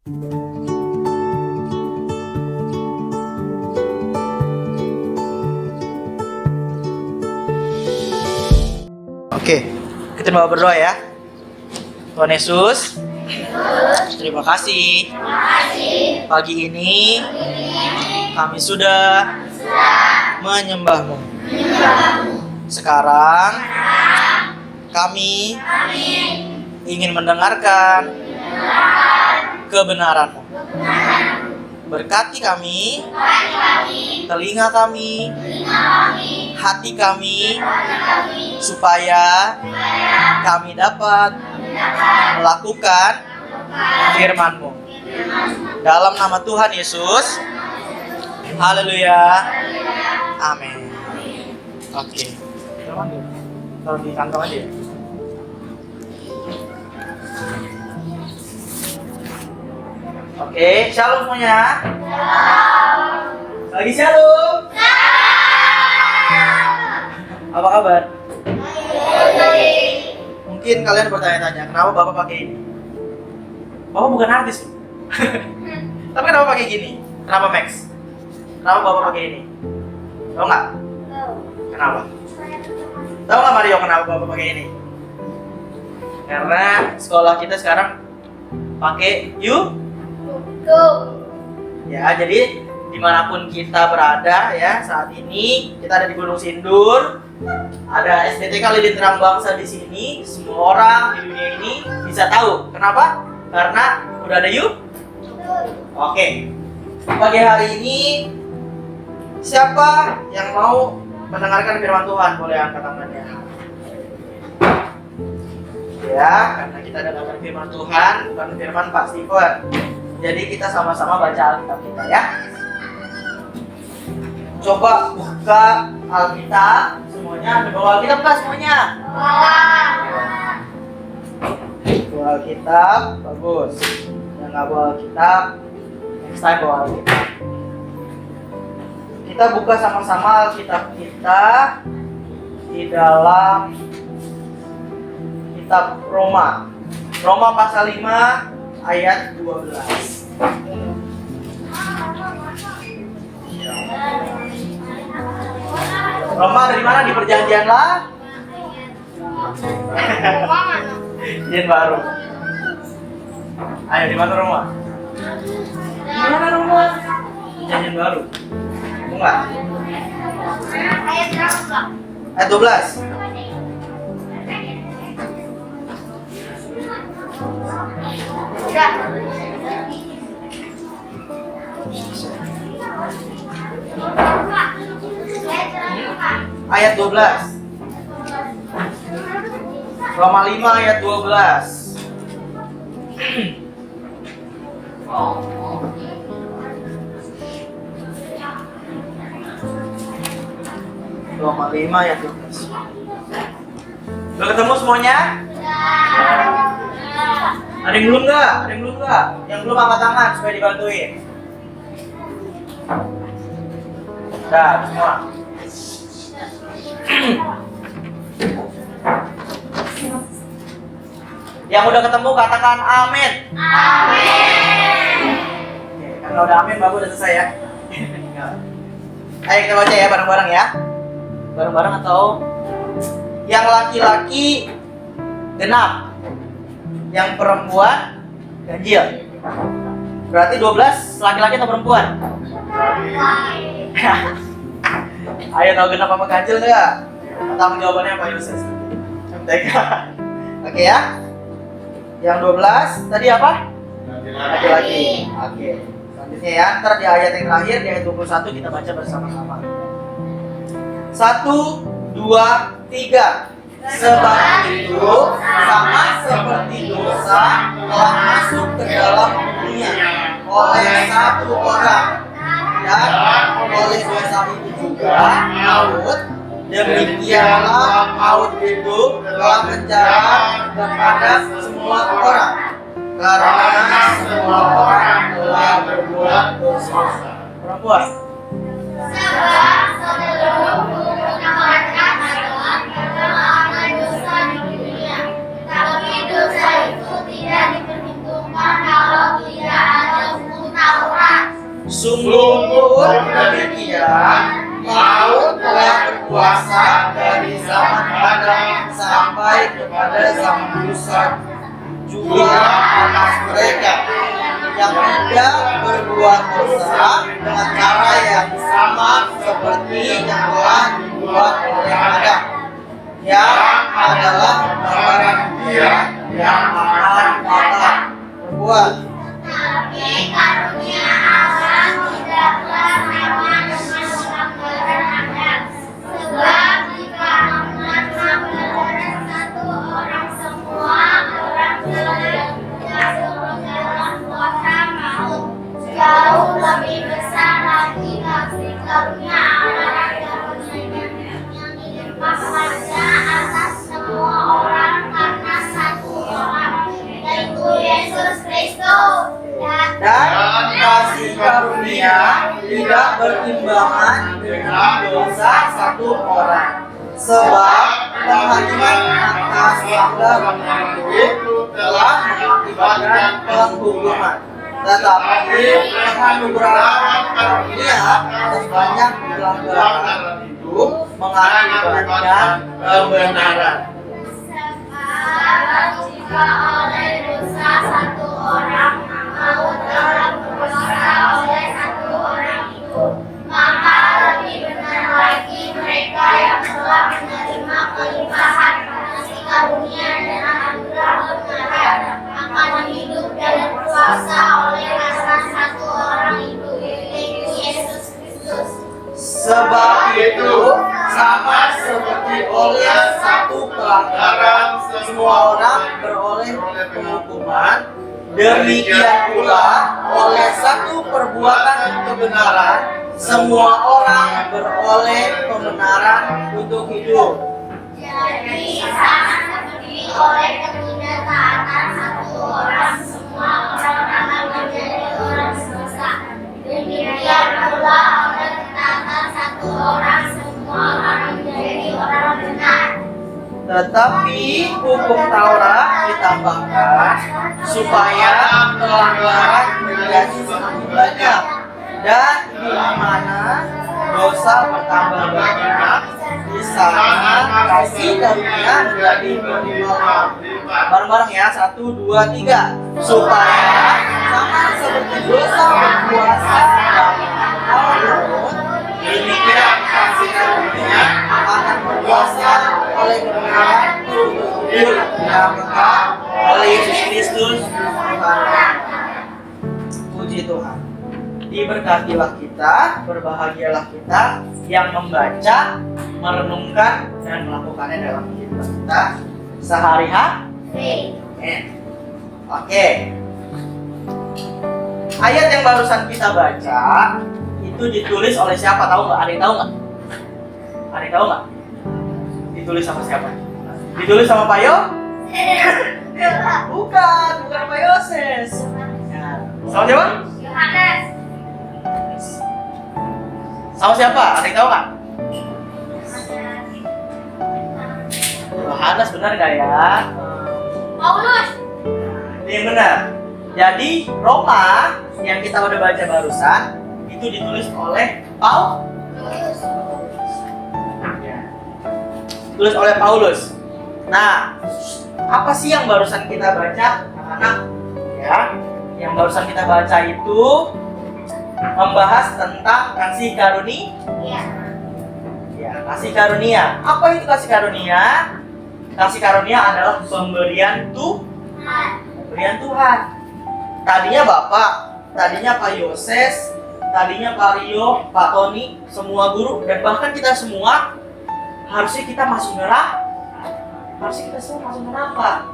Oke, kita mau berdoa ya. Tuhan Yesus, terima kasih. Pagi ini kami sudah menyembah-Mu. Sekarang kami ingin mendengarkan kebenaran-Mu. Berkati kami, telinga kami, hati kami, supaya kami dapat melakukan firman-Mu. Dalam nama Tuhan Yesus, haleluya, amin. Oke, taruh di kantong aja ya. Oke, shalom semuanya. Lagi shalom. Apa kabar? Mungkin kalian bertanya-tanya, kenapa Bapak pakai ini? Bapak bukan artis. Tapi kenapa pakai gini? Kenapa Max? Kenapa Bapak pakai ini? Tahu nggak? Kenapa? Tahu nggak Mario kenapa Bapak pakai ini? Karena sekolah kita sekarang pakai YouTube. Ya, jadi dimanapun kita berada ya saat ini, kita ada di Gunung Sindur, ada SDTK Lilin Terang Bangsa di sini. Semua orang di dunia ini bisa tahu. Kenapa? Karena udah ada YouTube. Oke. Pagi hari ini siapa yang mau mendengarkan firman Tuhan? Boleh angkat tangannya. Ya, karena kita dengarkan firman Tuhan, bukan firman Pak Steven. Jadi kita sama-sama baca Alkitab kita ya. Coba buka Alkitab semuanya. Bawa Alkitab kan semuanya? Bawa Alkitab, bagus. Yang nggak bawa Alkitab, next time bawa Alkitab. Kita buka sama-sama Alkitab kita di dalam kitab Roma. Roma pasal 5 ayat 12. Roma dari mana? Di perjanjian lah? Perjanjian baru. Ayo, di mana Roma? Di mana Roma? Perjanjian baru. Enggak? Ayat berapa? Ayat 12. Ayat 12. Roma 5 ayat 12. Roma 5 ayat 12. Udah ketemu semuanya? Ada yang belum nggak? Ada yang belum nggak? Yang belum angkat tangan supaya dibantuin. Udah, semua. Yang udah ketemu katakan amin. Amin. Oke, karena udah amin, bagus udah selesai ya. Ayo kita baca ya bareng-bareng ya. Bareng-bareng atau yang laki-laki genap, yang perempuan ganjil. Berarti 12 laki-laki atau perempuan? Ayo tahu genap apa ganjil nggak? Tanggung jawabannya Pak Yusuf. MTK. Oke ya. Yang 12 tadi apa? Laki-laki. Oke. Selanjutnya ya, ntar di ayat yang terakhir di ayat 21 kita baca bersama-sama. 1, 2, 3. Sebab itu sama seperti dosa telah masuk ke dalam dunia oleh satu orang, dan oleh dosa itu juga maut, demikianlah maut itu telah menjalar kepada semua orang, karena semua orang telah berbuat dosa. Perempuan. Sebab sebelum menawarkan adalah pemahaman dosa di dunia, tapi dosa itu tidak diperhitungkan kalau tidak Sungguh demikian, maut telah berkuasa dari zaman Adam sampai kepada zaman Musa juga atas mereka yang tidak berbuat dosa dengan cara yang sama seperti yang telah dibuat oleh Adam, yang adalah gambaran Dia yang akan datang berbuat. Tapi karunia Allah tidaklah sama dengan gambaran Adam. Sebab jika dengan gambaran satu orang semua orang jatuh dalam kuasa maut, jauh lebih besar lagi kasih karunia Allah yang dilimpahkannya atas semua orang karena satu orang, yaitu Yesus Kristus. Dan kasih karunia tidak berimbangan dengan dosa satu orang, sebab penghakiman atas pelanggaran itu telah mengakibatkan penghukuman, tetapi penganugerahan karunia atas banyak pelanggaran itu mengakibatkan kebenaran. Sebab jika oleh dosa satu orang maut telah berkuasa oleh satu orang itu, maka lebih benar lagi mereka yang telah menerima kelimpahan kasih karunia dan anugerah kebenaran akan hidup dan berkuasa oleh salah satu orang itu, yaitu Yesus Kristus. Sebab itu, sama seperti oleh satu pelanggaran semua orang beroleh penghukuman, demikian pula oleh satu perbuatan kebenaran semua orang beroleh pembenaran untuk hidup. Jadi sama seperti oleh ketidaktaatan satu orang semua orang akan menjadi orang dosa, demikian pula oleh ketaatan satu orang semua orang menjadi orang benar. Tetapi hukum Taurat ditambahkan supaya pelanggaran menjadi semakin banyak, dan di mana dosa bertambah banyak, di sana kasih karunia menjadi berlimpah. Bareng-bareng ya, 1, 2, 3. Supaya sama seperti dosa berkuasa dalam maut, demikian kasih karunia akan berkuasa oleh kebenaran untuk hidup yang kekal oleh Yesus Kristus Tuhan. Puji Tuhan. Diberkatilah kita, berbahagialah kita yang membaca, merenungkan, dan melakukannya dalam kehidupan kita sehari-hari. Amen. Oke. Ayat yang barusan kita baca itu ditulis oleh siapa? Tahu nggak? Ada yang tahu nggak? Ada yang tahu nggak? Ditulis sama siapa? Ditulis sama Pak Yo? Bukan Pak Yoses. Nah, sama siapa? Yohanes. Sama siapa? Ada yang tahu nggak? Yohanes, benar nggak ya? Paulus. Ini yang benar. Jadi Roma yang kita udah baca barusan itu ditulis oleh Paulus. Ditulis oleh Paulus. Nah, apa sih yang barusan kita baca, anak-anak? Ya, yang barusan kita baca itu membahas tentang kasih karunia. Ya, kasih karunia. Apa itu kasih karunia? Kasih karunia adalah pemberian Tuhan. Pemberian Tuhan. Tadinya Bapak, tadinya Pak Yoses, tadinya Pak Rio, Pak Tony, semua guru, dan bahkan kita semua harusnya kita masuk neraka. Harusnya kita semua masuk neraka.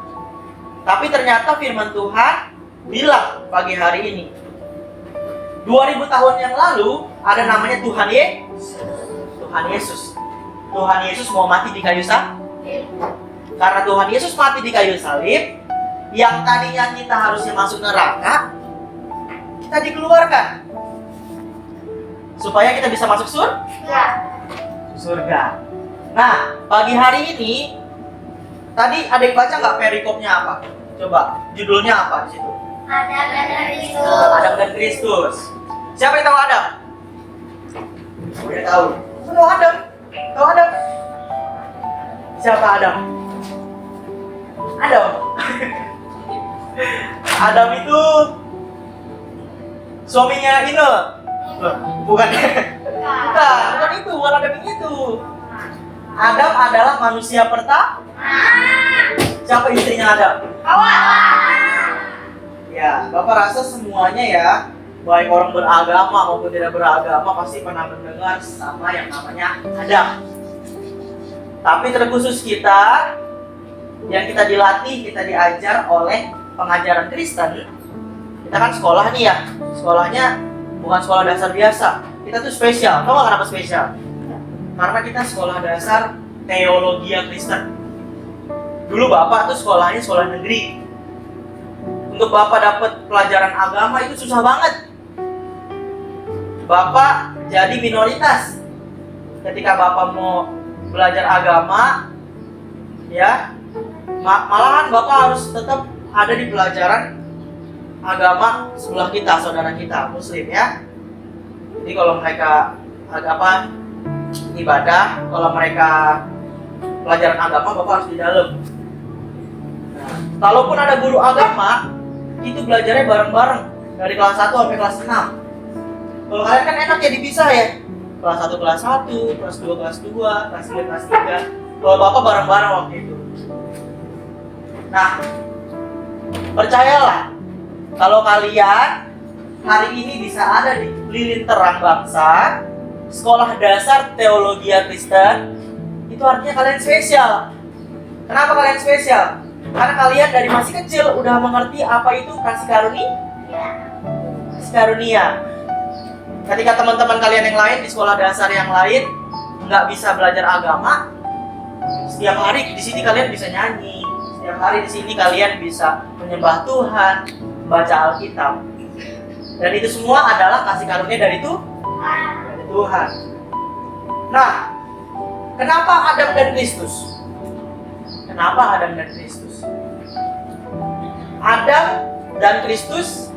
Tapi ternyata firman Tuhan bilang pagi hari ini, 2000 tahun yang lalu ada namanya Tuhan Yesus. Tuhan Yesus mau mati di kayu salib. Karena Tuhan Yesus mati di kayu salib, yang tadinya kita harusnya masuk neraka, kita dikeluarkan supaya kita bisa masuk surga. Nah, pagi hari ini tadi ada yang baca nggak perikopnya apa? Coba, judulnya apa di situ? Adam dan Kristus. Adam dan Kristus. Siapa yang tahu Adam? Udah tahu. Tahu Adam? Tahu Adam? Siapa Adam? Adam. Adam itu suaminya Ine. Bukan. Bukan itu, bukan Adam yang itu. Adam adalah manusia pertama. Siapa istrinya Adam? Hawa. Ya, Bapak rasa semuanya ya, baik orang beragama maupun tidak beragama pasti pernah mendengar sama yang namanya Adam. Tapi terkhusus kita, yang kita dilatih, kita diajar oleh pengajaran Kristen. Kita kan sekolah nih ya, sekolahnya bukan sekolah dasar biasa. Kita tuh spesial. Tahu nggak kenapa spesial? Karena kita sekolah dasar teologi Kristen. Dulu Bapak tuh sekolahnya sekolah negeri. Untuk Bapak dapat pelajaran agama itu susah banget. Bapak jadi minoritas. Ketika Bapak mau belajar agama, ya, malahan Bapak harus tetap ada di pelajaran agama sebelah kita, saudara kita, Muslim ya. Jadi kalau mereka ibadah, kalau mereka pelajaran agama, Bapak harus di dalam. Nah, kalaupun ada guru agama, itu belajarnya bareng-bareng dari kelas 1 sampai kelas 6. Kalau kalian kan enak ya dipisah ya. Kelas 1 kelas 1, kelas 2 kelas 2, kelas 3 kelas 3. Kalau Bapak bareng-bareng waktu itu. Nah, percayalah, kalau kalian hari ini bisa ada di lilin terang bangsa, sekolah dasar teologi Kristen, itu artinya kalian spesial. Kenapa kalian spesial? Karena kalian dari masih kecil udah mengerti apa itu kasih karunia. Kasih karunia. Ketika teman-teman kalian yang lain di sekolah dasar yang lain nggak bisa belajar agama, setiap hari di sini kalian bisa nyanyi. Setiap hari di sini kalian bisa menyembah Tuhan, baca Alkitab. Dan itu semua adalah kasih karunia dari Tuhan. Nah, kenapa Adam dan Kristus? Kenapa Adam dan Kristus? Adam dan Kristus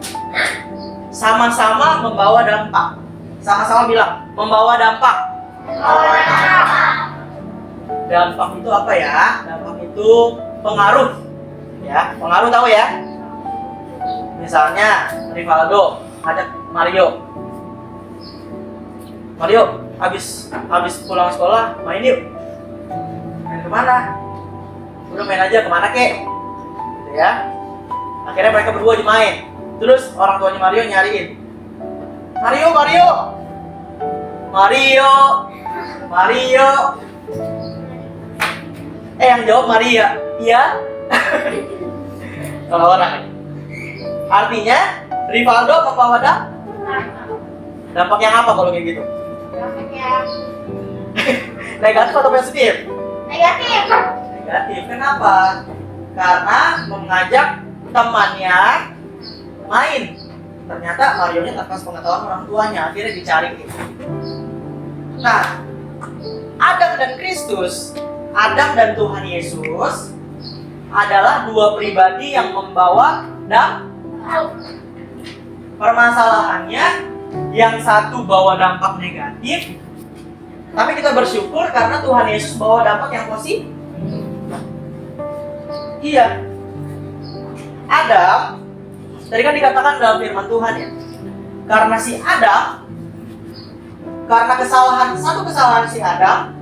sama-sama membawa dampak. Sama-sama bilang, membawa dampak. Dampak itu apa ya? Dampak itu pengaruh. Ya, pengaruh tahu ya? Misalnya Rivaldo ajak Mario. Mario, habis pulang sekolah main yuk. Main kemana? Udah main aja kemana kek? Gitu ya. Akhirnya mereka berdua dimain. Terus orang tuanya Mario nyariin. Mario. Yang jawab Maria. Iya. Kalau orang. Artinya Rivaldo membawa dampak yang apa kalau kayak gitu? Negatif atau positif? Negatif. Kenapa? Karena mengajak temannya main. Ternyata Mario-nya tanpa pengetahuan orang tuanya, akhirnya dicari. Nah, Adam dan Kristus, Adam dan Tuhan Yesus adalah dua pribadi yang membawa dampak. Permasalahannya, yang satu bawa dampak negatif, tapi kita bersyukur karena Tuhan Yesus bawa dampak yang positif. Iya. Adam, tadi kan dikatakan dalam firman Tuhan ya, karena si Adam, karena satu kesalahan si Adam,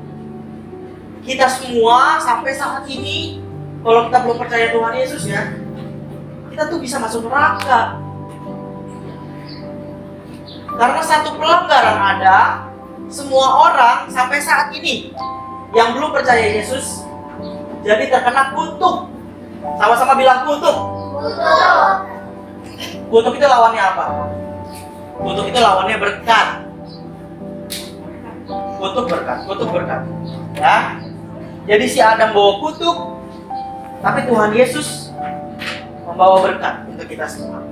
kita semua sampai saat ini, kalau kita belum percaya Tuhan Yesus ya, kita tuh bisa masuk neraka. Karena satu pelanggaran Adam, semua orang sampai saat ini yang belum percaya Yesus jadi terkena kutuk. Sama-sama bilang kutuk. Kutuk itu lawannya apa? Kutuk itu lawannya berkat. Kutuk berkat. Ya. Jadi si Adam bawa kutuk, tapi Tuhan Yesus membawa berkat untuk kita semua.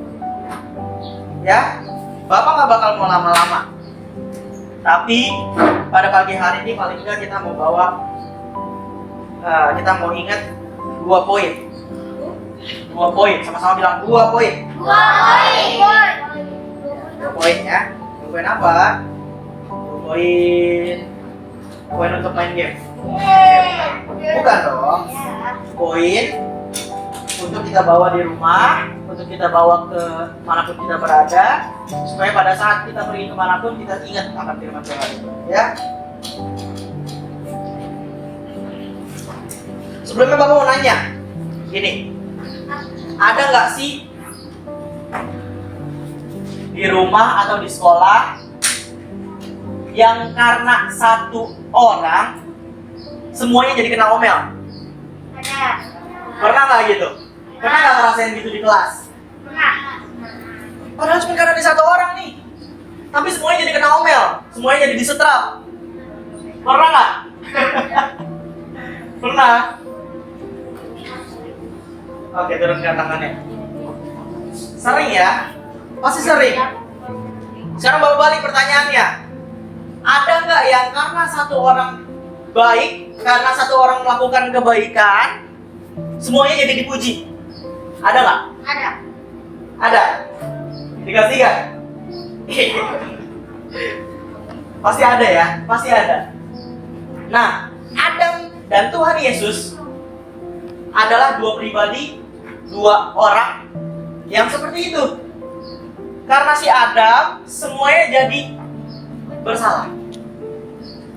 Ya, Bapak nggak bakal mau lama-lama. Tapi pada pagi hari ini paling enggak kita mau ingat 2 poin. 2 poin, sama-sama bilang 2 poin. 2 poin. 2 poin ya. 2 Poin apa? Poin. Poin untuk main game. Bukan dong. Poin untuk kita bawa di rumah, untuk kita bawa ke manapun kita berada, supaya pada saat kita pergi kemanapun kita ingat akan firman Tuhan. Ya. Sebelumnya Bapak mau nanya, gini, ada nggak sih di rumah atau di sekolah yang karena satu orang semuanya jadi kena omel? Ada. Pernah nggak gitu? Pernah nggak ngerasain gitu di kelas? Pernah. Padahal cuma karena di satu orang nih, tapi semuanya jadi kena omel, semuanya jadi disetrap. Pernah nggak? Pernah? Oke, turunkan tangannya. Sering ya? Pasti sering. Sekarang Bapak balik pertanyaannya. Ada nggak yang karena satu orang baik, karena satu orang melakukan kebaikan, semuanya jadi dipuji? Ada nggak? Ada. Ada? Dikasih nggak? Pasti ada ya? Pasti ada. Nah, Adam dan Tuhan Yesus adalah dua pribadi, dua orang yang seperti itu. Karena si Adam, semuanya jadi bersalah.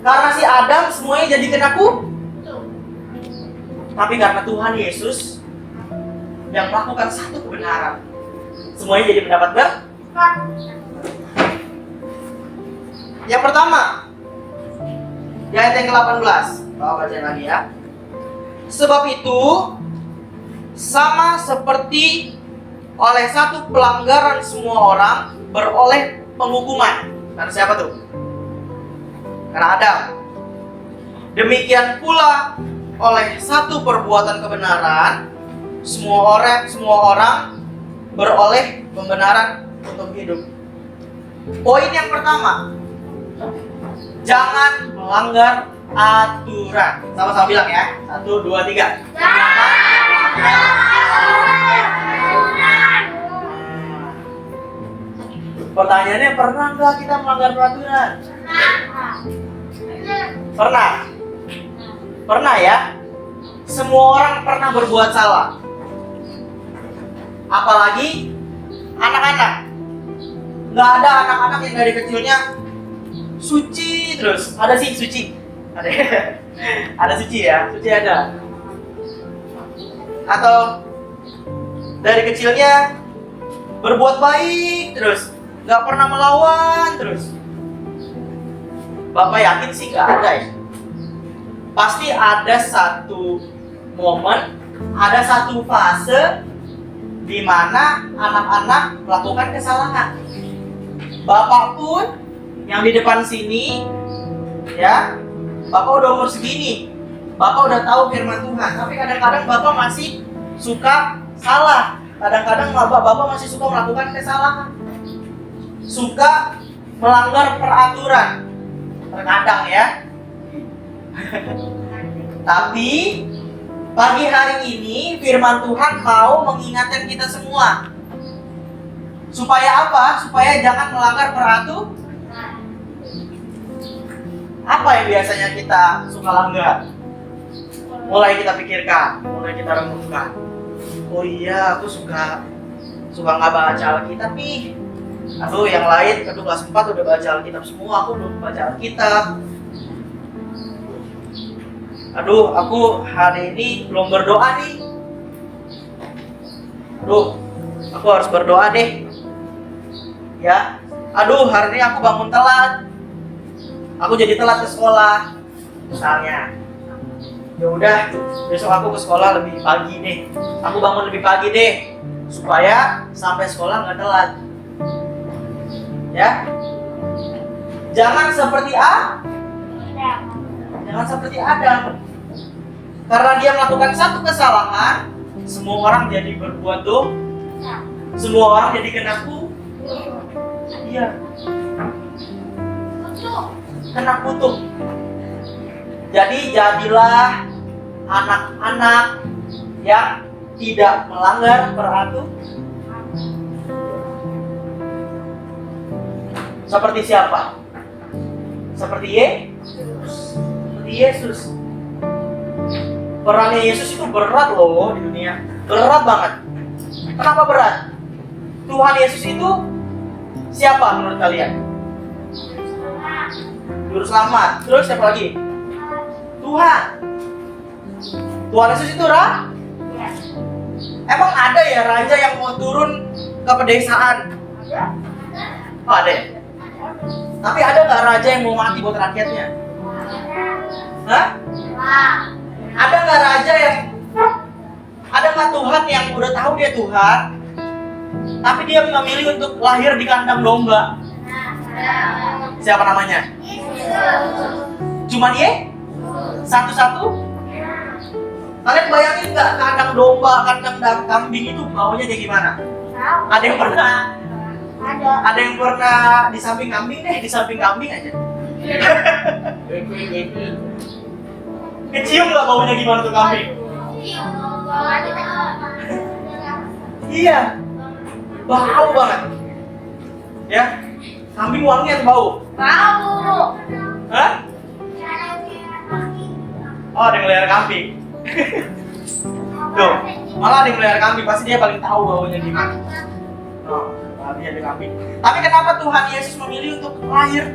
Karena si Adam, semuanya jadi kena kutuk. Tapi karena Tuhan Yesus yang melakukan satu kebenaran, semuanya jadi mendapat berkat. Yang pertama, di ayat yang ke-18. Bapak bacain lagi ya. Sebab itu, sama seperti oleh satu pelanggaran semua orang beroleh penghukuman. Karena siapa tuh? Karena Adam. Demikian pula oleh satu perbuatan kebenaran semua orang beroleh pembenaran untuk hidup. Poin yang pertama, jangan melanggar aturan. Sama-sama bilang ya. 1, 2, 3. Pertanyaannya, pernah nggak kita melanggar peraturan? Pernah? Pernah ya? Semua orang pernah berbuat salah. Apalagi anak-anak. Nggak ada anak-anak yang dari kecilnya suci terus. Ada sih suci. Ada. Ada suci ya. Suci ada. Atau dari kecilnya berbuat baik terus, nggak pernah melawan terus. Bapak yakin sih nggak ada ya? Pasti ada satu momen, ada satu fase di mana anak-anak melakukan kesalahan. Bapak pun yang di depan sini, ya, Bapak udah umur segini, Bapak udah tahu firman Tuhan, tapi kadang-kadang Bapak masih suka salah. Kadang-kadang Bapak masih suka melakukan kesalahan, suka melanggar peraturan. Terkadang ya. Tapi pagi hari ini firman Tuhan mau mengingatkan kita semua. Supaya apa? Supaya jangan melanggar peraturan. Apa yang biasanya kita suka langgar? Mulai kita pikirkan, mulai kita renungkan. Oh iya, aku suka nggak baca Alkitab nih. Aduh, yang lain kedua kelas 4 udah baca Alkitab semua, aku belum baca Alkitab. Aduh, aku hari ini belum berdoa nih. Aduh, aku harus berdoa deh. Ya, aduh, hari ini aku bangun telat. Aku jadi telat ke sekolah, misalnya. Ya udah, besok aku ke sekolah lebih pagi deh. Aku bangun lebih pagi deh, supaya sampai sekolah nggak telat. Ya, jangan seperti jangan seperti Adam. Karena dia melakukan satu kesalahan, semua orang jadi berbuat dosa. Semua orang jadi kena kutuk. Iya. Kena kutuk. Jadi jadilah anak-anak yang tidak melanggar peraturan. Seperti siapa? Seperti Yesus. Perannya Yesus itu berat loh di dunia. Berat banget. Kenapa berat? Tuhan Yesus itu siapa menurut kalian? Juru selamat. Terus siapa lagi? Tuhan. Tuhan Yesus itu emang ada ya raja yang mau turun ke pedesaan? Oh, ada ya? Tapi ada nggak raja yang mau mati buat rakyatnya? Hah? Ada nggak raja yang... Ada nggak Tuhan yang udah tahu dia Tuhan, tapi dia memilih untuk lahir di kandang domba? Siapa namanya? Cuma dia? Satu-satu? Kalian bayangin nggak kandang domba, kandang kambing itu baunya kayak gimana? Ada yang pernah? Ada yang pernah di samping kambing deh, di samping kambing aja. Kecium nggak baunya gimana tuh kambing? Iya, bau banget. Ya, kambing wangi atau bau? Bau. Hah? Oh, ada yang melihara kambing. Tuh, malah ada yang melihara kambing, pasti dia paling tahu baunya gimana. Oh, dia ada kambing. Tapi kenapa Tuhan Yesus memilih untuk lahir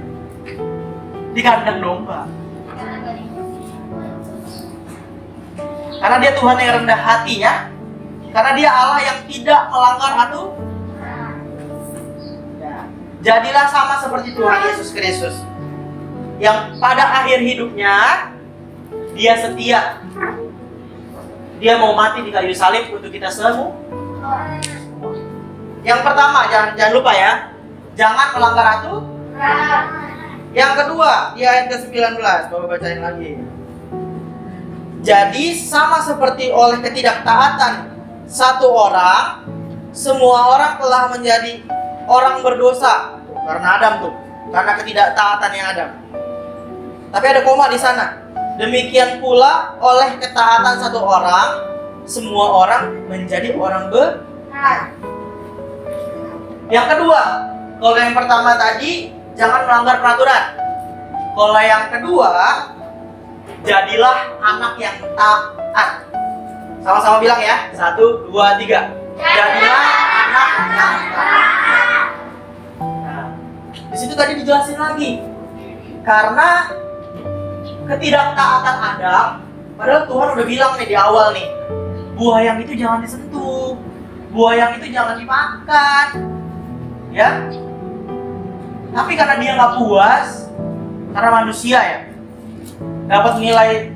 di kandang domba? Karena dia Tuhan yang rendah hati ya. Karena dia Allah yang tidak melanggar aturan. Ya. Jadilah sama seperti Tuhan Yesus Kristus, yang pada akhir hidupnya dia setia. Dia mau mati di kayu salib untuk kita semua. Yang pertama, jangan lupa ya, jangan melanggar aturan. Yang kedua, di ayat ke-19, Bapak bacain lagi. Jadi sama seperti oleh ketidaktaatan satu orang, semua orang telah menjadi orang berdosa. Karena Adam tuh, karena ketidaktaatannya Adam. Tapi ada koma di sana. Demikian pula oleh ketaatan satu orang, semua orang menjadi orang benar. Yang kedua, kalau yang pertama tadi jangan melanggar peraturan. Kalau yang kedua, jadilah anak yang taat. Sama-sama bilang ya. 1, 2, 3. Jadilah anak yang taat. Nah, di situ tadi dijelasin lagi. Karena ketidaktaatan Adam, padahal Tuhan udah bilang nih di awal nih, buah yang itu jangan disentuh, buah yang itu jangan dimakan, ya. Tapi karena dia nggak puas, karena manusia ya, dapat nilai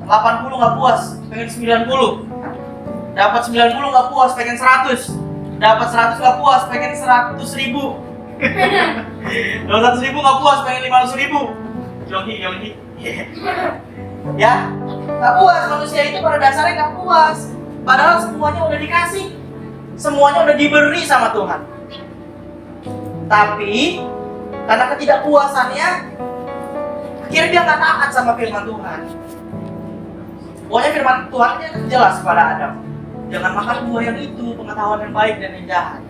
80 nggak puas, pengen 90. Dapat 90 nggak puas, pengen 100. Dapat 100 nggak puas, pengen 100.000. Dapat 100.000 nggak puas, pengen 500.000. Yonghi. Ya, nggak puas. Manusia itu pada dasarnya nggak puas. Padahal semuanya udah dikasih, semuanya udah diberi sama Tuhan. Tapi karena ketidakpuasannya, akhirnya dia nggak taat sama firman Tuhan. Pokoknya firman Tuhan jelas kepada Adam, jangan makan buah yang itu, pengetahuan yang baik dan yang jahat.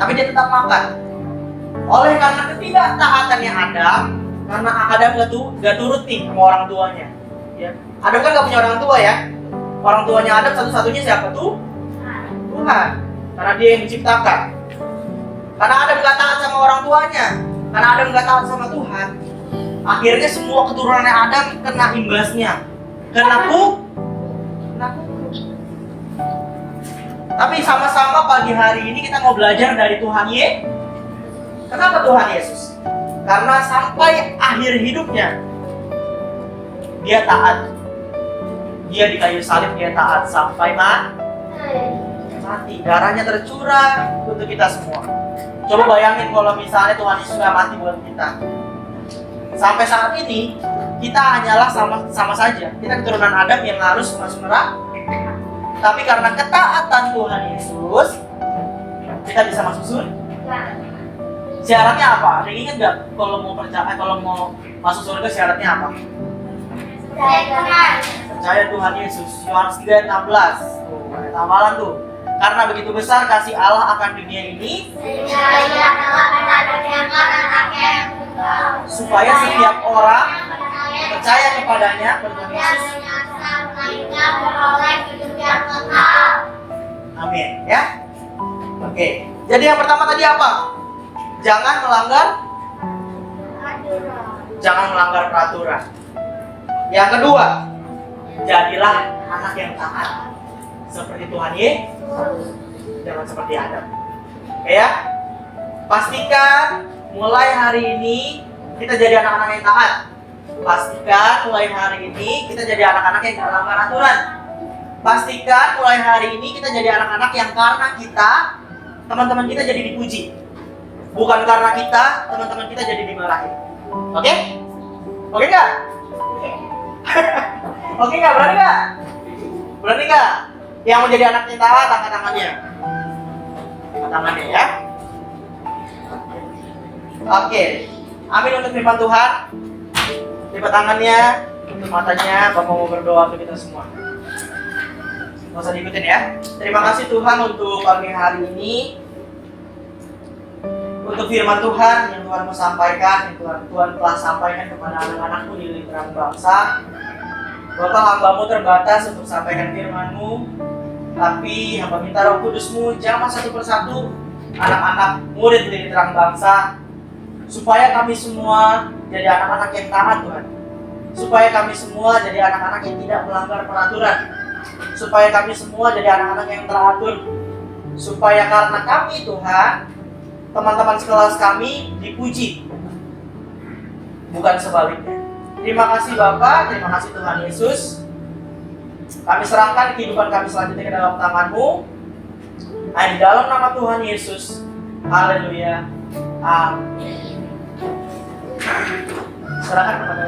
Tapi dia tetap makan. Oleh karena ketidaktaatannya Adam, karena Adam gak turut nih sama orang tuanya. Ya. Adam kan gak punya orang tua ya. Orang tuanya Adam satu-satunya siapa tuh? Tuhan. Karena dia yang menciptakan. Karena Adam gak taat sama orang tuanya, karena Adam gak taat sama Tuhan, akhirnya semua keturunannya Adam kena imbasnya. Kena kutuk. Tapi sama-sama pagi hari ini kita mau belajar dari Tuhan Yesus. Kenapa Tuhan Yesus? Karena sampai akhir hidupnya dia taat. Dia di kayu salib, dia taat sampai mati. Darahnya tercurah untuk kita semua. Coba bayangin kalau misalnya Tuhan Yesus gak mati buat kita. Sampai saat ini kita hanyalah sama saja. Kita keturunan Adam yang harus masuk neraka. Tapi karena ketaatan Tuhan Yesus, kita bisa masuk surga. Syaratnya apa? Ada yang ingat gak? Kalau mau masuk surga syaratnya apa? Percaya Tuhan Yesus. Yohanes 3 ayat 16. Tuh, ayat amalan tuh. Karena begitu besar kasih Allah akan dunia ini, sehingga Ia telah mengaruniakan anaknya yang supaya setiap orang percaya kepadanya, kepada Yesus, beroleh hidup yang kekal. amin ya. Oke, jadi yang pertama tadi apa? Jangan melanggar peraturan. Yang kedua, jadilah anak yang taat seperti Tuhan Yesus, jangan seperti Adam. Oke ya? Pastikan mulai hari ini kita jadi anak-anak yang taat. Pastikan mulai hari ini kita jadi anak-anak yang tidak melanggar aturan. Pastikan mulai hari ini kita jadi anak-anak yang karena kita, teman-teman kita jadi dipuji. Bukan karena kita, teman-teman kita jadi dimarahin. Oke? Oke nggak? Oke nggak? Berani nggak? Berani nggak? Yang mau jadi anak yang taat, angkat tangannya. Angkat tangannya ya. Oke. Amin untuk firman Tuhan. Lipat tangannya, tutup matanya. Bapak mau berdoa untuk kita semua. Nggak usah diikutin ya. Terima kasih Tuhan untuk pagi hari ini, untuk firman Tuhan yang Tuhan mau sampaikan, yang Tuhan telah sampaikan kepada anak-anakmu di lingkaran bangsa. Bapak, hamba-Mu terbatas untuk sampaikan firman-Mu, tapi hamba minta Roh Kudus-Mu jamah satu persatu anak-anak murid di lingkaran bangsa, supaya kami semua jadi anak-anak yang taat Tuhan, supaya kami semua jadi anak-anak yang tidak melanggar peraturan, supaya kami semua jadi anak-anak yang teratur, supaya karena kami Tuhan, teman-teman sekelas kami dipuji, bukan sebaliknya. Terima kasih Bapa, terima kasih Tuhan Yesus. Kami serahkan kehidupan kami selanjutnya ke dalam tangan-Mu. Di dalam nama Tuhan Yesus. Haleluya. Amin. Serahkan kepada